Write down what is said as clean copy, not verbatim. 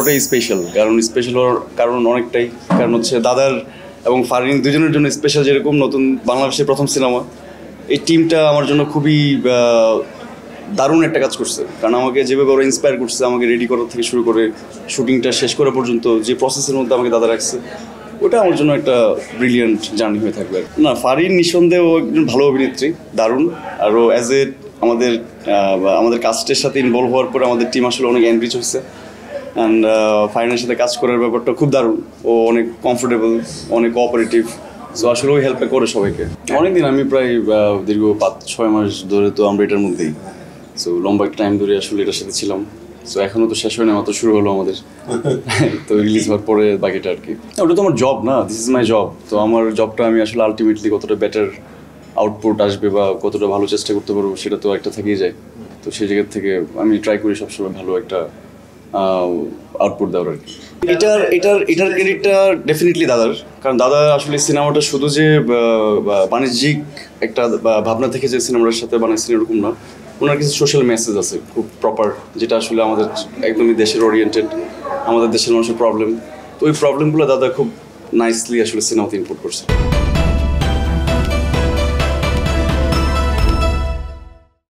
পুরোটাই special. Special হওয়ার কারণ অনেকটাই, কারণ হচ্ছে দাদার এবং ফারহিন দুজনের জন্য স্পেশাল। যেরকম নতুন বাংলাদেশের প্রথম সিনেমা, এই টিমটা আমার জন্য খুবই দারুণ একটা কাজ করছে। কারণ আমাকে যেভাবে ওরা ইন্সপায়ার করছে, আমাকে রেডি করার থেকে শুরু করে শুটিংটা শেষ করা পর্যন্ত যে প্রসেসের মধ্যে আমাকে দাদা রাখছে, ওটা আমার জন্য একটা ব্রিলিয়ান্ট জার্নি হয়ে থাকবে। না, ফারহিন নিঃসন্দেহে ও একজন ভালো অভিনেত্রী, দারুণ। আরও অ্যাজ এ আমাদের কাস্টের সাথে ইনভলভ হওয়ার পরে আমাদের টিম আসলে অনেক এনরিচ হয়েছে। অ্যান্ড ফারহিনের সাথে কাজ করার ব্যাপারটা খুব দারুণ। ও অনেক কমফোর্টেবল, অনেক কোঅপারেটিভ। সো আসলে ওই হেল্পে করে সবাইকে। অনেকদিন, আমি প্রায় দীর্ঘ 5-6 মাস ধরে তো আমরা এটার মধ্যেই। সো লম্বা একটা টাইম ধরে আসলে এটার সাথে ছিলাম। সো এখনও তো শেষ হয় না, মাত্র শুরু হলো আমাদের। তো রিলিজ হওয়ার পরে বাকিটা আর কি। ওটা তো আমার জব না, দিস ইজ মাই জব। তো আমার জবটা আমি আসলে আলটিমেটলি কতটা বেটার আউটপুট আসবে বা কতটা ভালো চেষ্টা করতে পারবো, সেটা তো একটা থেকেই যায়। তো সেই জায়গার থেকে আমি ট্রাই করি সবসময় ভালো একটা আউটপুট দেওয়ার আর কি। এটার ক্রেডিটটা ডেফিনেটলি দাদার। কারণ দাদা আসলে সিনেমাটা শুধু যে বাণিজ্যিক একটা ভাবনা থেকে যে সিনেমাটার সাথে বানাইছেন এরকম না, ওনার কিছু সোশ্যাল মেসেজ আছে খুব প্রপার, যেটা আসলে আমাদের একদমই দেশের ওরিয়েন্টেড, আমাদের দেশের মানুষের প্রবলেম। তো ওই প্রবলেমগুলো দাদা খুব নাইসলি আসলে সিনেমাতে ইনপুট করছে।